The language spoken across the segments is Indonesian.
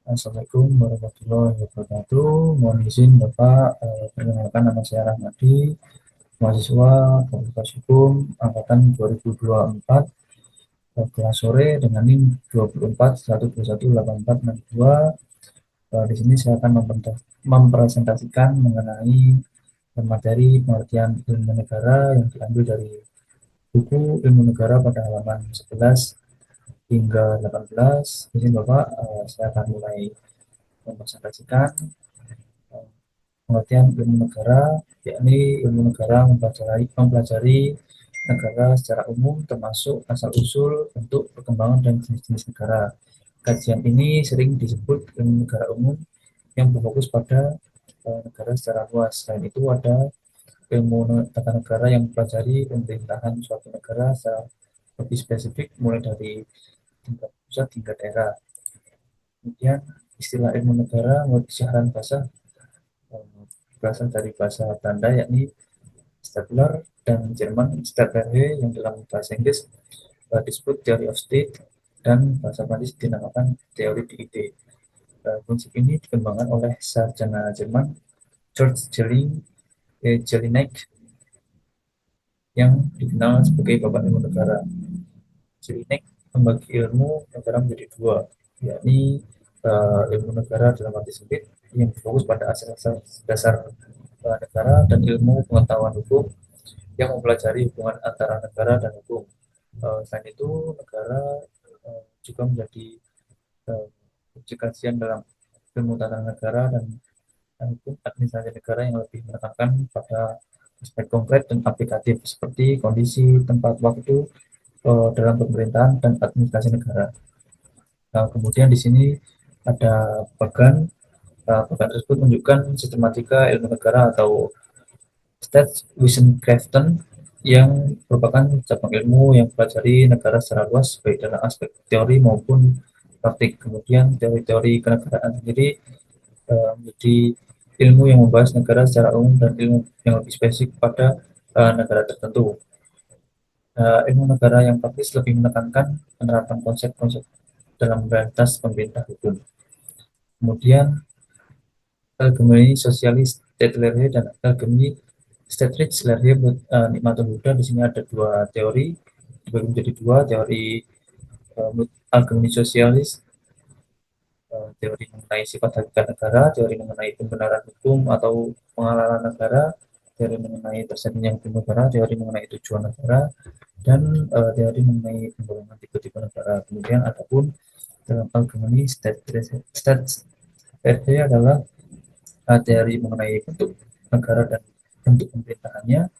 Assalamualaikum warahmatullahi wabarakatuh. Mohon izin Bapak, perkenalkan nama saya Rahmadi, mahasiswa Fakultas Hukum angkatan 2024, kelas sore dengan NIM 24 121 8462. Di sini saya akan mempresentasikan mengenai materi pengertian ilmu negara yang diambil dari buku Ilmu Negara pada halaman 11 hingga 18. Izin Bapak, saya akan mulai mempresentasikan pengertian ilmu negara, yakni ilmu negara mempelajari negara secara umum termasuk asal-usul, bentuk, perkembangan, dan jenis-jenis negara. Kajian ini sering disebut ilmu negara umum yang berfokus pada negara secara luas. Selain itu ada ilmu tata negara yang mempelajari pemerintahan suatu negara secara lebih spesifik mulai dari tingkat pusat hingga daerah. Kemudian istilah ilmu negara menurut siaran bahasa berasal dari bahasa Belanda yakni Stadler dan Jerman Stadlerhe yang dalam bahasa Inggris disebut Theory of State dan bahasa Prancis dinamakan teori di ide. Prinsip ini dikembangkan oleh sarjana Jerman George Jelinek yang dikenal sebagai Bapak Ilmu Negara. Jelinek membagi ilmu negara menjadi dua, yakni ilmu negara dalam arti sempit yang fokus pada asal-asal dasar negara dan ilmu pengetahuan hukum yang mempelajari hubungan antara negara dan hukum. Selain itu, negara juga menjadi uji kajian dalam ilmu tata negara dan hukum administrasi negara yang lebih menekankan pada aspek konkret dan aplikatif seperti kondisi, tempat, waktu dalam pemerintahan dan administrasi negara. Nah, kemudian di sini ada bagan. Bagan tersebut menunjukkan sistematika ilmu negara atau Staatswissenschaften yang merupakan cabang ilmu yang mempelajari negara secara luas baik dalam aspek teori maupun praktik. Kemudian teori-teori kenegaraan sendiri menjadi ilmu yang membahas negara secara umum dan ilmu yang lebih spesifik pada negara tertentu. Ilmu negara yang praktis lebih menekankan penerapan konsep-konsep dalam realitas pemerintah hukum. Kemudian Algemene Sosialis Tetlerhe dan Algemene Städtrechtslerhe Nikmatul Huda. Di sini ada dua teori dibagi menjadi dua, teori Algemene Sosialis, teori mengenai sifat hakikat negara, teori mengenai pembenaran hukum atau pengalaman negara, teori mengenai terjadinya hukum negara, teori mengenai tujuan negara, dan teori mengenai pembangunan tipe-tipe negara. Kemudian adapun dalam Algemene Städtrechtslerhe adalah teori mengenai bentuk negara dan bentuk pemerintahannya,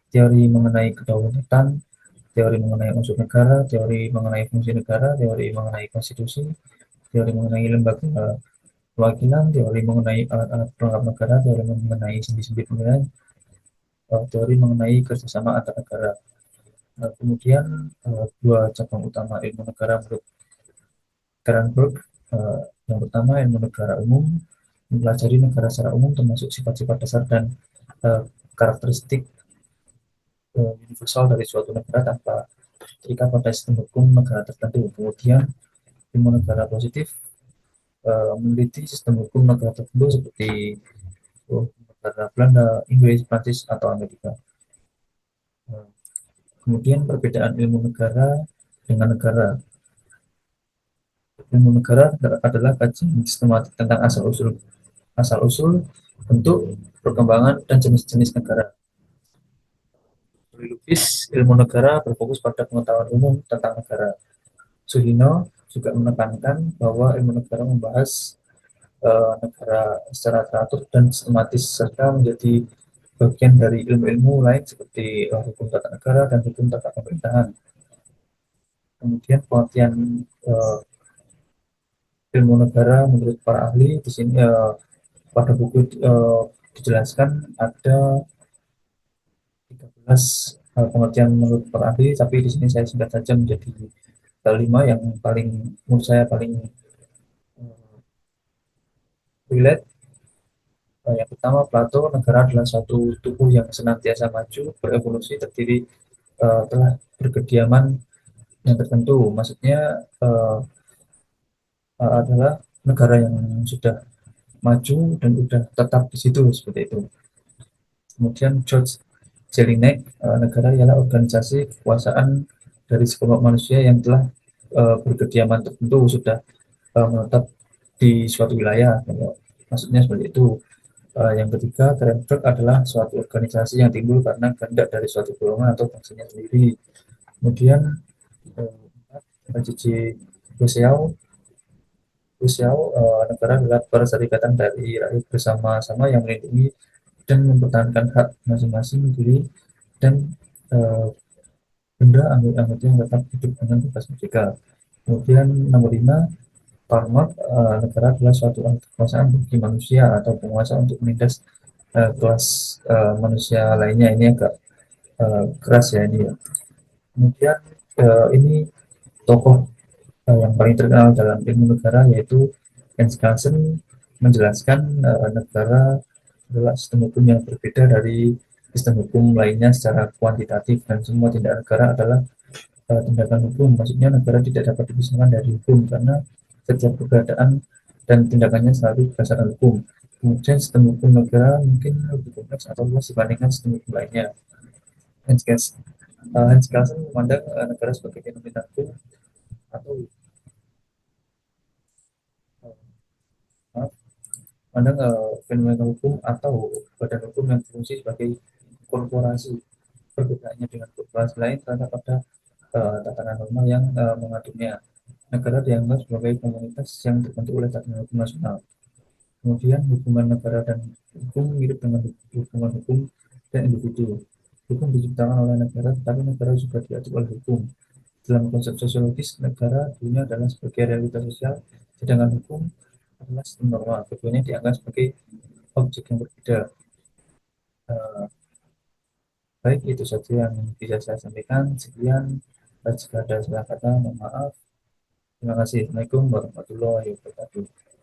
teori mengenai kedaulatan, teori mengenai unsur negara, teori mengenai fungsi negara, teori mengenai konstitusi, teori mengenai lembaga perwakilan, teori mengenai alat-alat pelengkap negara, teori mengenai sendi-sendi pemerintahan, teori mengenai kerjasama antar negara. Kemudian dua cabang utama ilmu negara menurut Kernberg. Yang pertama ilmu negara umum, mempelajari negara secara umum termasuk sifat-sifat dasar dan karakteristik universal dari suatu negara tanpa terikat pada sistem hukum negara tertentu. Kemudian ilmu negara positif meneliti sistem hukum negara tertentu seperti negara Belanda, Inggris, Prancis, atau Amerika. Kemudian perbedaan ilmu negara dengan negara. Ilmu negara adalah kajian sistematik tentang asal-usul, bentuk, perkembangan, dan jenis-jenis negara. Lubis, ilmu negara berfokus pada pengetahuan umum tentang negara. Suhino juga menekankan bahwa ilmu negara membahas negara secara teratur dan sistematis serta menjadi bagian dari ilmu-ilmu lain seperti hukum tata negara dan hukum tata pemerintahan. Kemudian pengertian ilmu negara menurut para ahli di sini pada buku dijelaskan ada 13 pengertian menurut para ahli, tapi di sini saya singkat saja menjadi 5 yang paling menurut saya paling relate. Yang pertama, Plato, negara adalah suatu tubuh yang senantiasa maju, berevolusi, terdiri telah berkediaman yang tertentu. Maksudnya adalah negara yang sudah maju dan sudah tetap di situ seperti itu. Kemudian George Jelinek, negara ialah organisasi kekuasaan dari sekelompok manusia yang telah berkediaman tertentu sudah menetap di suatu wilayah. Maksudnya seperti itu. Yang ketiga, Framework adalah suatu organisasi yang timbul karena kehendak dari suatu golongan atau fungsinya sendiri. Kemudian, Cici Rusiau, negara adalah perserikatan dari rakyat bersama-sama yang melindungi dan mempertahankan hak masing-masing diri dan uh, benda anggota yang tetap hidup dengan bebas merdeka. Kemudian nomor 5, Parmat, negara adalah suatu kekuasaan bagi manusia atau penguasa untuk menindas kelas manusia lainnya. Ini agak keras ya ini ya. Kemudian ini tokoh yang paling terkenal dalam ilmu negara yaitu Hans Kelsen menjelaskan negara adalah sistem hukum yang berbeda dari sistem hukum lainnya secara kuantitatif dan semua tindak negara adalah tindakan hukum. Maksudnya negara tidak dapat dipisahkan dari hukum karena setiap keberadaan dan tindakannya selalu berdasarkan hukum. Kemudian sistem hukum negara mungkin lebih kompleks atau luas dibandingkan sistem hukum lainnya. Hans Kelsen memandang negara sebagai fenomena hukum atau uh, memandang fenomena hukum atau badan hukum yang berfungsi sebagai korporasi. Perbedaannya dengan korporasi lain terhadap pada tatanan norma yang mengaturnya. Negara dianggap sebagai komunitas yang terbentuk oleh tatanan hukum nasional. Kemudian hubungan negara dan hukum mirip dengan hubungan hukum dan individu. Hukum diciptakan oleh negara, tetapi negara juga diatur oleh hukum. Dalam konsep sosiologis, negara dulunya adalah sebagai realitas sosial, sedangkan hukum adalah sistem norma. Keduanya dianggap sebagai objek yang berbeda. Uh, Baik, itu saja yang bisa saya sampaikan. Sekian, jika ada salah kata, mohon maaf. Terima kasih. Assalamualaikum warahmatullahi wabarakatuh.